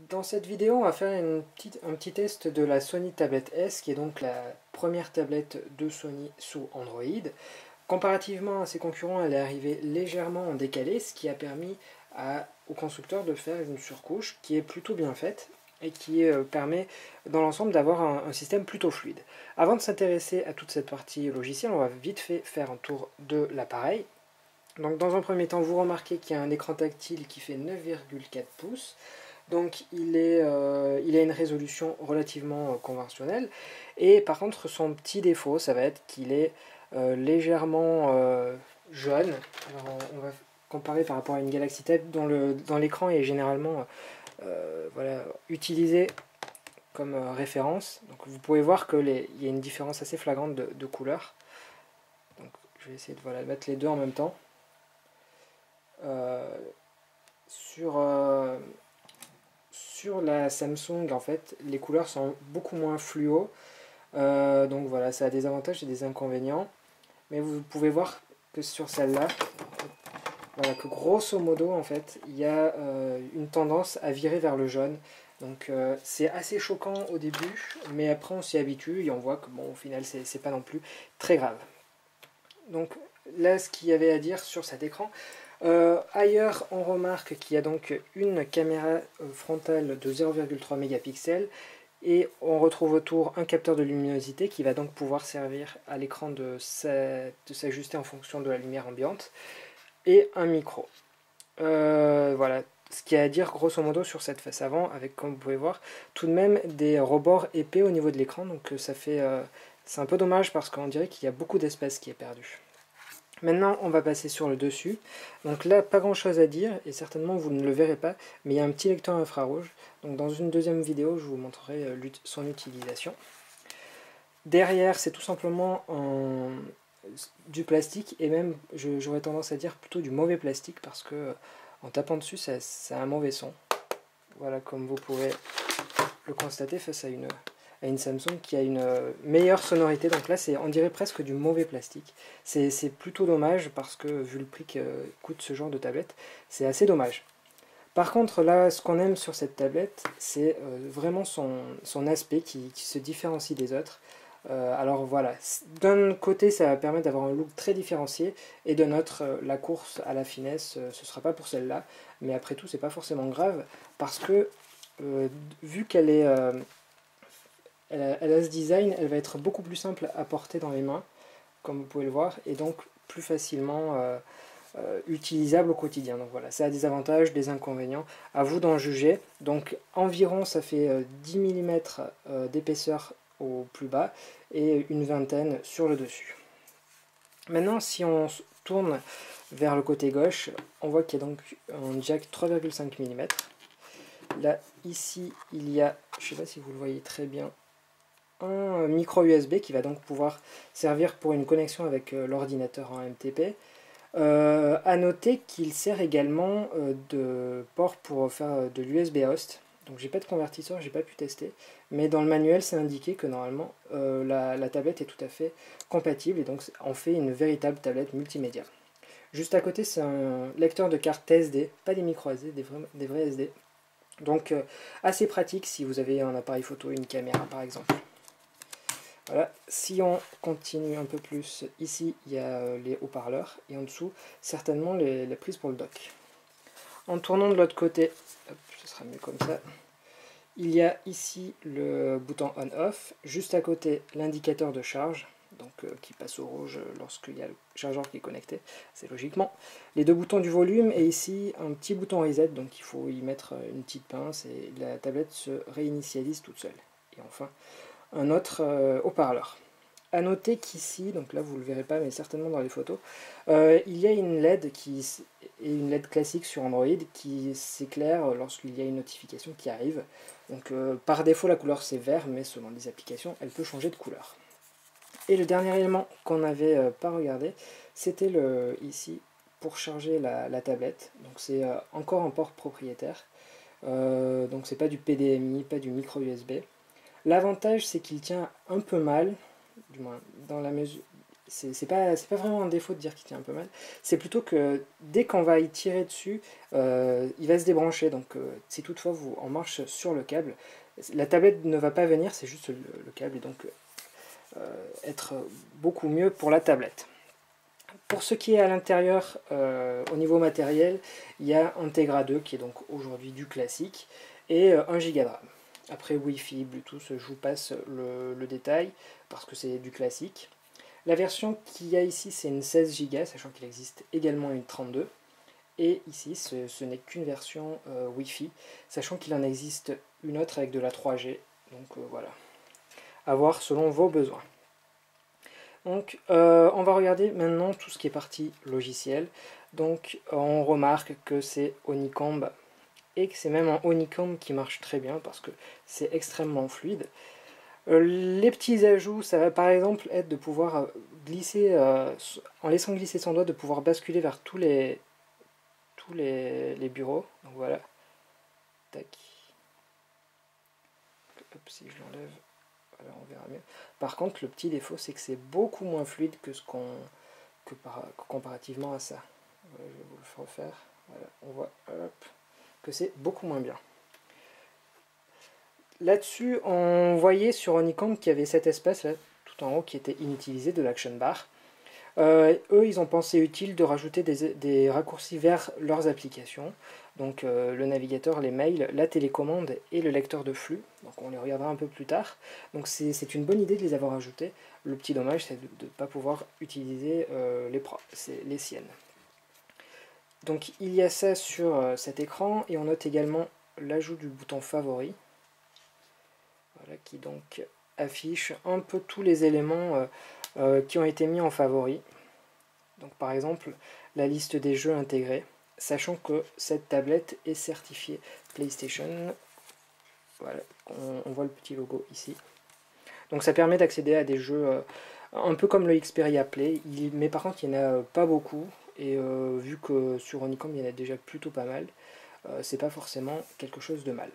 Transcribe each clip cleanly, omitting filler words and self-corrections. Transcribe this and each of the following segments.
Dans cette vidéo, on va faire un petit test de la Sony Tablet S, qui est donc la première tablette de Sony sous Android. Comparativement à ses concurrents, elle est arrivée légèrement en décalé, ce qui a permis au constructeur de faire une surcouche qui est plutôt bien faite et qui permet dans l'ensemble d'avoir un système plutôt fluide. Avant de s'intéresser à toute cette partie logicielle, on va vite fait faire un tour de l'appareil. Donc dans un premier temps, vous remarquez qu'il y a un écran tactile qui fait 9,4 pouces. Donc il a une résolution relativement conventionnelle. Et par contre, son petit défaut, ça va être qu'il est légèrement jaune. Alors on va comparer par rapport à une Galaxy Tab dont l'écran est généralement voilà, utilisé comme référence. Donc vous pouvez voir qu'il y a une différence assez flagrante de couleur. Donc je vais essayer de voilà, mettre les deux en même temps. Sur la Samsung, en fait, les couleurs sont beaucoup moins fluo. Donc voilà, ça a des avantages et des inconvénients. Mais vous pouvez voir que sur celle-là, voilà, que grosso modo, en fait, il y a une tendance à virer vers le jaune. Donc c'est assez choquant au début, mais après on s'y habitue et on voit que bon, au final, c'est pas non plus très grave. Donc là, ce qu'il y avait à dire sur cet écran. Ailleurs, on remarque qu'il y a donc une caméra frontale de 0,3 mégapixels et on retrouve autour un capteur de luminosité qui va donc pouvoir servir à l'écran de s'ajuster en fonction de la lumière ambiante et un micro. Voilà ce qu'il y a à dire grosso modo sur cette face avant avec, comme vous pouvez voir, tout de même des rebords épais au niveau de l'écran, donc ça fait c'est un peu dommage parce qu'on dirait qu'il y a beaucoup d'espace qui est perdu. Maintenant, on va passer sur le dessus. Donc là, pas grand chose à dire, et certainement vous ne le verrez pas, mais il y a un petit lecteur infrarouge. Donc dans une deuxième vidéo, je vous montrerai son utilisation. Derrière, c'est tout simplement du plastique, et même, j'aurais tendance à dire plutôt du mauvais plastique, parce que en tapant dessus, ça a un mauvais son. Voilà, comme vous pouvez le constater face à une Samsung qui a une meilleure sonorité. Donc là, on dirait presque du mauvais plastique. C'est plutôt dommage parce que vu le prix que coûte ce genre de tablette, c'est assez dommage. Par contre, là, ce qu'on aime sur cette tablette, c'est vraiment son aspect qui se différencie des autres. Alors voilà, d'un côté, ça va permettre d'avoir un look très différencié, et de l'autre, la course à la finesse, ce ne sera pas pour celle-là. Mais après tout, c'est pas forcément grave parce que vu qu'elle est elle a ce design, elle va être beaucoup plus simple à porter dans les mains, comme vous pouvez le voir, et donc plus facilement utilisable au quotidien. Donc voilà, ça a des avantages, des inconvénients, à vous d'en juger. Donc environ, ça fait 10 mm d'épaisseur au plus bas, et une vingtaine sur le dessus. Maintenant, si on tourne vers le côté gauche, on voit qu'il y a donc un jack 3,5 mm. Là, ici, il y a, je ne sais pas si vous le voyez très bien, un micro USB qui va donc pouvoir servir pour une connexion avec l'ordinateur en MTP. À noter qu'il sert également de port pour faire de l'USB host. Donc j'ai pas de convertisseur, j'ai pas pu tester, mais dans le manuel c'est indiqué que normalement la tablette est tout à fait compatible, et donc on fait une véritable tablette multimédia. Juste à côté, c'est un lecteur de carte SD, pas des micro SD, des vrais SD. Donc assez pratique si vous avez un appareil photo, une caméra par exemple. Voilà. Si on continue un peu plus, ici il y a les haut-parleurs, et en dessous certainement les prises pour le dock. En tournant de l'autre côté, hop, ce sera mieux comme ça, il y a ici le bouton on-off, juste à côté l'indicateur de charge, donc qui passe au rouge lorsqu'il y a le chargeur qui est connecté, c'est logiquement. Les deux boutons du volume, et ici un petit bouton reset, donc il faut y mettre une petite pince et la tablette se réinitialise toute seule. Et enfin, un autre haut-parleur. A noter qu'ici, donc là vous ne le verrez pas mais certainement dans les photos, il y a une LED une LED classique sur Android qui s'éclaire lorsqu'il y a une notification qui arrive. Donc par défaut la couleur c'est vert, mais selon les applications elle peut changer de couleur. Et le dernier élément qu'on n'avait pas regardé, c'était ici pour charger la tablette. Donc c'est encore un port propriétaire. Donc c'est pas du PDMI, pas du micro USB. L'avantage c'est qu'il tient un peu mal, du moins dans la mesure, c'est pas vraiment un défaut de dire qu'il tient un peu mal, c'est plutôt que dès qu'on va y tirer dessus, il va se débrancher, donc si toutefois vous en marche sur le câble, la tablette ne va pas venir, c'est juste le câble, et donc être beaucoup mieux pour la tablette. Pour ce qui est à l'intérieur, au niveau matériel, il y a un Tegra 2 qui est donc aujourd'hui du classique, et 1 Go de RAM. Après Wi-Fi, Bluetooth, je vous passe le détail, parce que c'est du classique. La version qu'il y a ici, c'est une 16 Go, sachant qu'il existe également une 32. Et ici, ce n'est qu'une version Wi-Fi, sachant qu'il en existe une autre avec de la 3G. Donc voilà, à voir selon vos besoins. Donc on va regarder maintenant tout ce qui est partie logicielle. Donc on remarque que c'est Honeycomb, et que c'est même un Honeycomb qui marche très bien, parce que c'est extrêmement fluide. Les petits ajouts, ça va par exemple être de pouvoir glisser, en laissant glisser son doigt, de pouvoir basculer vers tous les bureaux. Donc voilà. Tac. Hop, si je l'enlève, voilà, on verra mieux. Par contre, le petit défaut, c'est que c'est beaucoup moins fluide que comparativement à ça. Voilà, je vais vous le refaire. Voilà, on voit hop, que c'est beaucoup moins bien. Là-dessus, on voyait sur Honeycomb qu'il y avait cet espace là, tout en haut, qui était inutilisé, de l'action bar. Eux, ils ont pensé utile de rajouter des raccourcis vers leurs applications. Donc le navigateur, les mails, la télécommande et le lecteur de flux. Donc on les regardera un peu plus tard. Donc c'est une bonne idée de les avoir ajoutés. Le petit dommage, c'est de ne pas pouvoir utiliser les siennes. Donc il y a ça sur cet écran, et on note également l'ajout du bouton favori. Voilà, qui donc affiche un peu tous les éléments qui ont été mis en favori. Donc par exemple, la liste des jeux intégrés, sachant que cette tablette est certifiée PlayStation. Voilà, on voit le petit logo ici. Donc ça permet d'accéder à des jeux un peu comme le Xperia Play, mais par contre il n'y en a pas beaucoup, et vu que sur Honeycomb il y en a déjà plutôt pas mal, c'est pas forcément quelque chose de mal.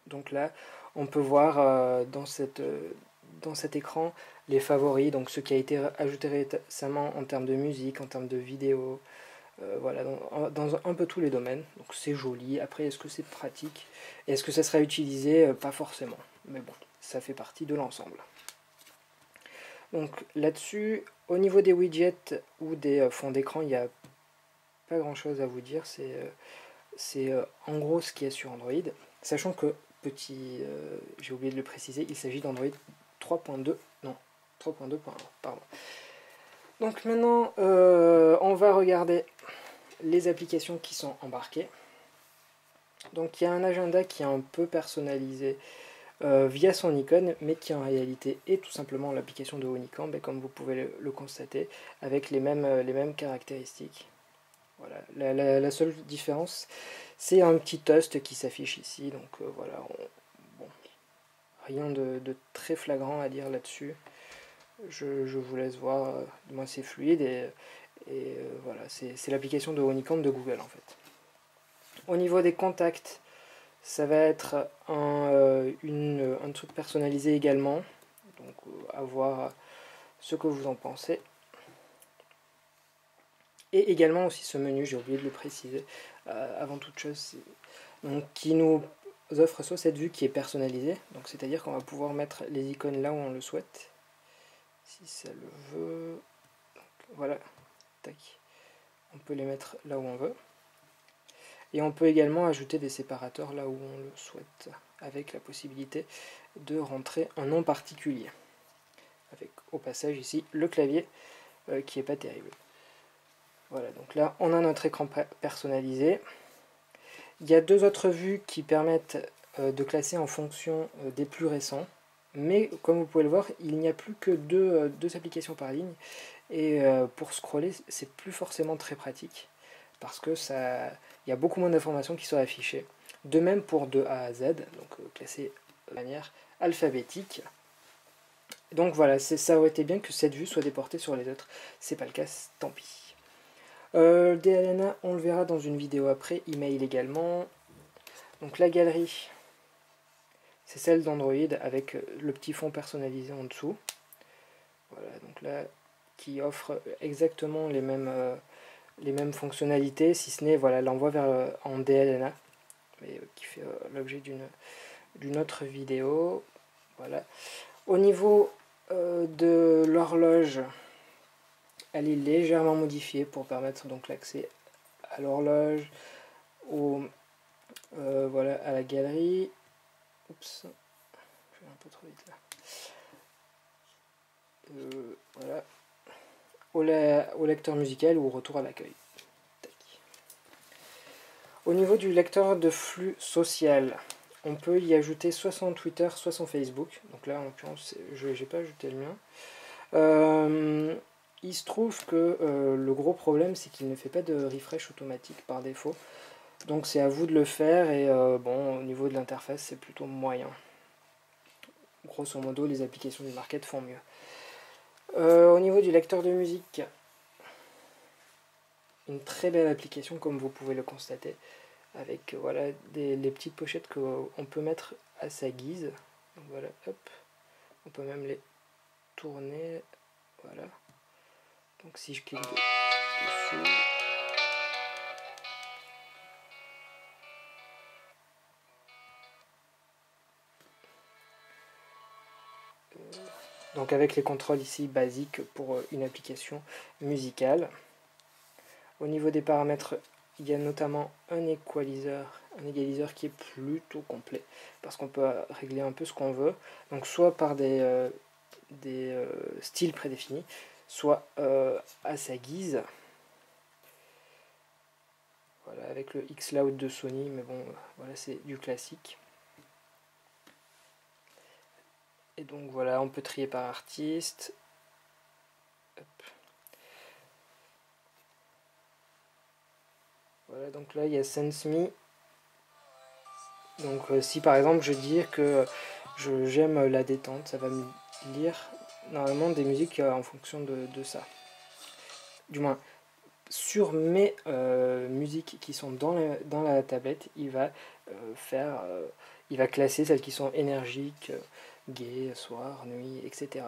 Donc là, on peut voir dans cet écran les favoris, donc ce qui a été ajouté récemment en termes de musique, en termes de vidéo, voilà, dans un peu tous les domaines. Donc c'est joli. Après, est-ce que c'est pratique? Est-ce que ça sera utilisé? Pas forcément. Mais bon, ça fait partie de l'ensemble. Donc là-dessus, au niveau des widgets ou des fonds d'écran, il n'y a pas grand-chose à vous dire. C'est en gros ce qu'il y a sur Android. Sachant que, j'ai oublié de le préciser, il s'agit d'Android 3.2, non, 3.2.1, pardon. Donc maintenant, on va regarder les applications qui sont embarquées. Donc il y a un agenda qui est un peu personnalisé via son icône, mais qui en réalité est tout simplement l'application de Honeycomb, et comme vous pouvez le constater, avec les mêmes caractéristiques. Voilà. La seule différence, c'est un petit toast qui s'affiche ici, donc voilà, bon, rien de très flagrant à dire là-dessus. Je vous laisse voir, moi c'est fluide, et voilà, c'est l'application de Honeycomb de Google en fait. Au niveau des contacts, ça va être un truc personnalisé également, donc à voir ce que vous en pensez. Et également aussi ce menu, j'ai oublié de le préciser, avant toute chose, donc, qui nous offre soit cette vue qui est personnalisée, donc c'est-à-dire qu'on va pouvoir mettre les icônes là où on le souhaite, si ça le veut, donc, voilà, tac, on peut les mettre là où on veut, et on peut également ajouter des séparateurs là où on le souhaite, avec la possibilité de rentrer un nom particulier, avec au passage ici le clavier qui est pas terrible. Voilà, donc là on a notre écran personnalisé. Il y a deux autres vues qui permettent de classer en fonction des plus récents, mais comme vous pouvez le voir, il n'y a plus que deux applications par ligne, et pour scroller c'est plus forcément très pratique, parce que il y a beaucoup moins d'informations qui sont affichées. De même pour de A à Z, donc classé de manière alphabétique. Donc voilà, ça aurait été bien que cette vue soit déportée sur les autres, c'est pas le cas, tant pis. DLNA, on le verra dans une vidéo après, email également. Donc la galerie, c'est celle d'Android avec le petit fond personnalisé en dessous. Voilà, donc là, qui offre exactement les mêmes fonctionnalités, si ce n'est voilà, l'envoi vers en DLNA, mais qui fait l'objet d'une autre vidéo. Voilà. Au niveau de l'horloge, elle est légèrement modifiée pour permettre donc l'accès à l'horloge, voilà, à la galerie. Oups, je vais un peu trop vite là. Voilà, au lecteur musical ou au retour à l'accueil. Au niveau du lecteur de flux social, on peut y ajouter soit son Twitter, soit son Facebook. Donc là, en l'occurrence, je n'ai pas ajouté le mien. Il se trouve que le gros problème, c'est qu'il ne fait pas de refresh automatique par défaut. Donc c'est à vous de le faire et bon, au niveau de l'interface, c'est plutôt moyen. Grosso modo, les applications du market font mieux. Au niveau du lecteur de musique, une très belle application comme vous pouvez le constater, avec voilà les petites pochettes qu'on peut mettre à sa guise. Donc voilà, hop, on peut même les tourner, voilà. Donc si je clique dessus, donc avec les contrôles ici basiques pour une application musicale. Au niveau des paramètres, il y a notamment un égaliseur qui est plutôt complet, parce qu'on peut régler un peu ce qu'on veut, donc soit par des styles prédéfinis, soit à sa guise. Voilà, avec le X-Loud de Sony, mais bon, voilà, c'est du classique. Et donc voilà, on peut trier par artiste. Hop. Voilà, donc là il y a Sense Me. Donc si par exemple je dis que j'aime la détente, ça va me lire normalement des musiques en fonction de ça. Du moins, sur mes musiques qui sont dans la tablette, il va il va classer celles qui sont énergiques, gaies, soir, nuit, etc.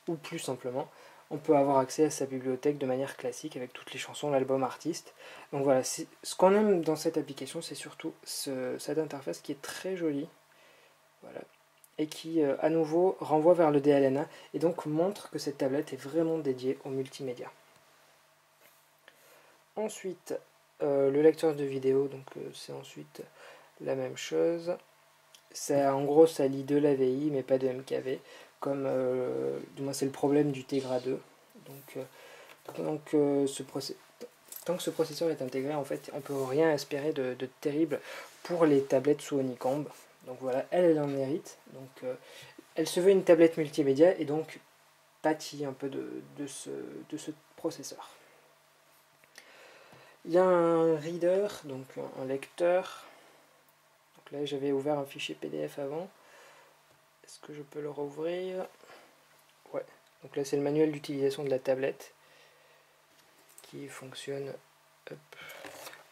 Ou plus simplement, on peut avoir accès à sa bibliothèque de manière classique avec toutes les chansons, l'album artiste. Donc voilà, ce qu'on aime dans cette application, c'est surtout cette interface qui est très jolie, voilà, et qui à nouveau renvoie vers le DLNA et donc montre que cette tablette est vraiment dédiée au multimédia. Ensuite, le lecteur de vidéo, donc c'est ensuite la même chose. Ça, en gros, ça lit de l'AVI mais pas de MKV, comme du moins c'est le problème du Tegra 2. Donc tant que ce processeur est intégré, en fait, on peut rien espérer de terrible pour les tablettes sous Honeycomb. Donc voilà, elle en hérite. Donc elle se veut une tablette multimédia et donc pâtit un peu de ce processeur. Il y a un reader, donc un lecteur. Donc là j'avais ouvert un fichier PDF avant. Est-ce que je peux le rouvrir? Ouais. Donc là c'est le manuel d'utilisation de la tablette qui fonctionne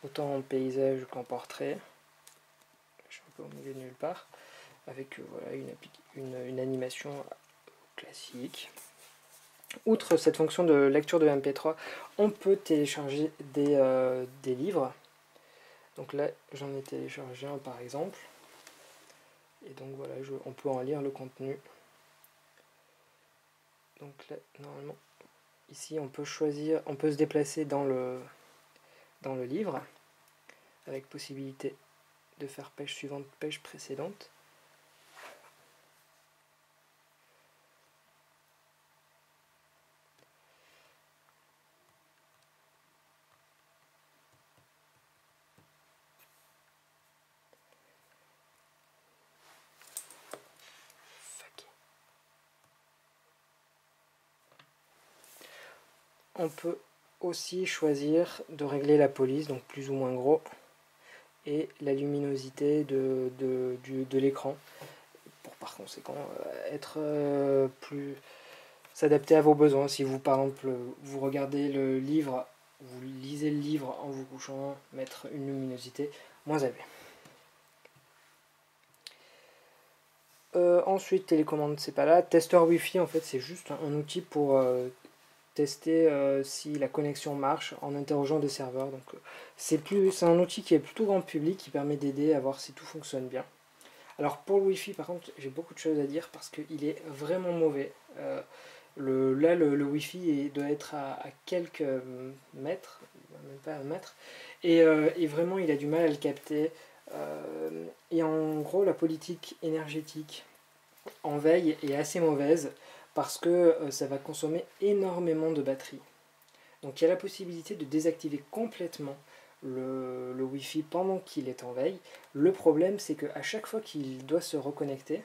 autant en paysage qu'en portrait. Je suis un peu au milieu de nulle part. Avec voilà, une animation classique. Outre cette fonction de lecture de MP3, on peut télécharger des livres. Donc là, j'en ai téléchargé un par exemple. Et donc voilà, on peut en lire le contenu. Donc là, normalement, ici on peut choisir, on peut se déplacer dans le livre, avec possibilité de faire page suivante, page précédente. On peut aussi choisir de régler la police, donc plus ou moins gros, et la luminosité de l'écran, pour par conséquent être s'adapter à vos besoins. Si vous, par exemple, vous regardez le livre, vous lisez le livre en vous couchant, mettre une luminosité moins élevée. Ensuite, télécommande, c'est pas là. Testeur Wi-Fi, en fait, c'est juste un outil pour tester si la connexion marche en interrogeant des serveurs. Donc, c'est un outil qui est plutôt grand public, qui permet d'aider à voir si tout fonctionne bien. Alors, pour le Wi-Fi, par contre, j'ai beaucoup de choses à dire parce qu'il est vraiment mauvais. Le Wi-Fi doit être à quelques mètres, même pas un mètre, et vraiment, il a du mal à le capter. Et en gros, la politique énergétique en veille est assez mauvaise parce que ça va consommer énormément de batterie. Donc il y a la possibilité de désactiver complètement le Wi-Fi pendant qu'il est en veille. Le problème, c'est qu'à chaque fois qu'il doit se reconnecter,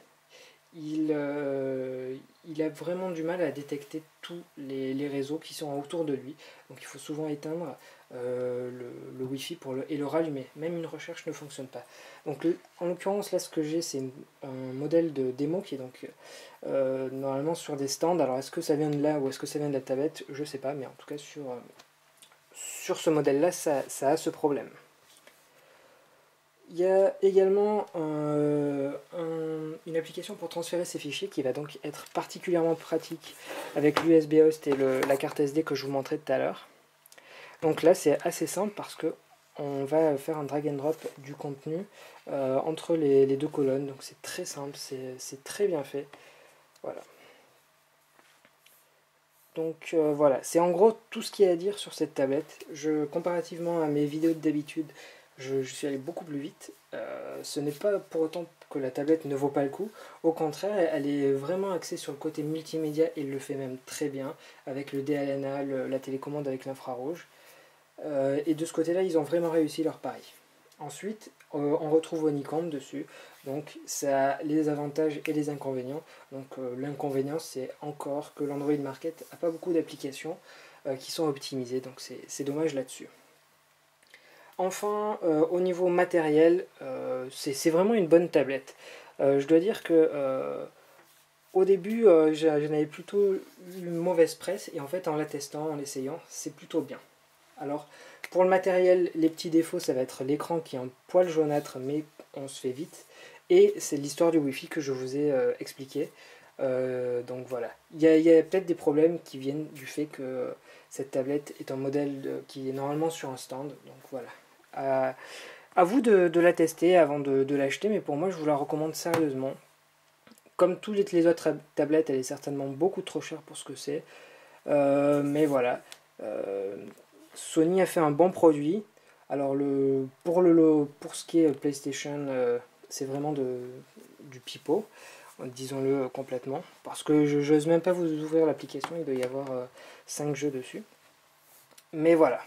il a vraiment du mal à détecter tous les réseaux qui sont autour de lui. Donc il faut souvent éteindre le Wi-Fi et le rallumer. Même une recherche ne fonctionne pas. Donc en l'occurrence, là, ce que j'ai, c'est un modèle de démo qui est donc normalement sur des stands. Alors est-ce que ça vient de là ou est-ce que ça vient de la tablette? Je sais pas, mais en tout cas sur ce modèle-là, ça a ce problème. Il y a également une application pour transférer ces fichiers qui va donc être particulièrement pratique avec l'USB host et la carte SD que je vous montrais tout à l'heure. Donc là, c'est assez simple parce que on va faire un drag and drop du contenu entre les deux colonnes. Donc c'est très simple, c'est très bien fait. Voilà. Donc voilà, c'est en gros tout ce qu'il y a à dire sur cette tablette. Comparativement à mes vidéos d'habitude, je suis allé beaucoup plus vite. Ce n'est pas pour autant que la tablette ne vaut pas le coup. Au contraire, elle est vraiment axée sur le côté multimédia et le fait même très bien avec le DLNA, la télécommande avec l'infrarouge. Et de ce côté-là, ils ont vraiment réussi leur pari. Ensuite, on retrouve Honeycomb dessus. Donc ça a les avantages et les inconvénients. Donc l'inconvénient, c'est encore que l'Android Market n'a pas beaucoup d'applications qui sont optimisées. Donc c'est dommage là-dessus. Enfin, au niveau matériel, c'est vraiment une bonne tablette. Je dois dire que au début, j'en avais plutôt une mauvaise presse. Et en fait, en la testant, en l'essayant, c'est plutôt bien. Alors, pour le matériel, les petits défauts, ça va être l'écran qui est un poil jaunâtre, mais on se fait vite. Et c'est l'histoire du Wi-Fi que je vous ai expliqué. Donc voilà. Il y a peut-être des problèmes qui viennent du fait que cette tablette est un modèle qui est normalement sur un stand. Donc voilà. À vous de la tester avant de l'acheter, mais pour moi, je vous la recommande sérieusement. Comme toutes les autres tablettes, elle est certainement beaucoup trop chère pour ce que c'est. Mais voilà. Sony a fait un bon produit. Alors pour ce qui est PlayStation, c'est vraiment du pipeau, disons-le complètement. Parce que je n'ose même pas vous ouvrir l'application, il doit y avoir 5 jeux dessus. Mais voilà.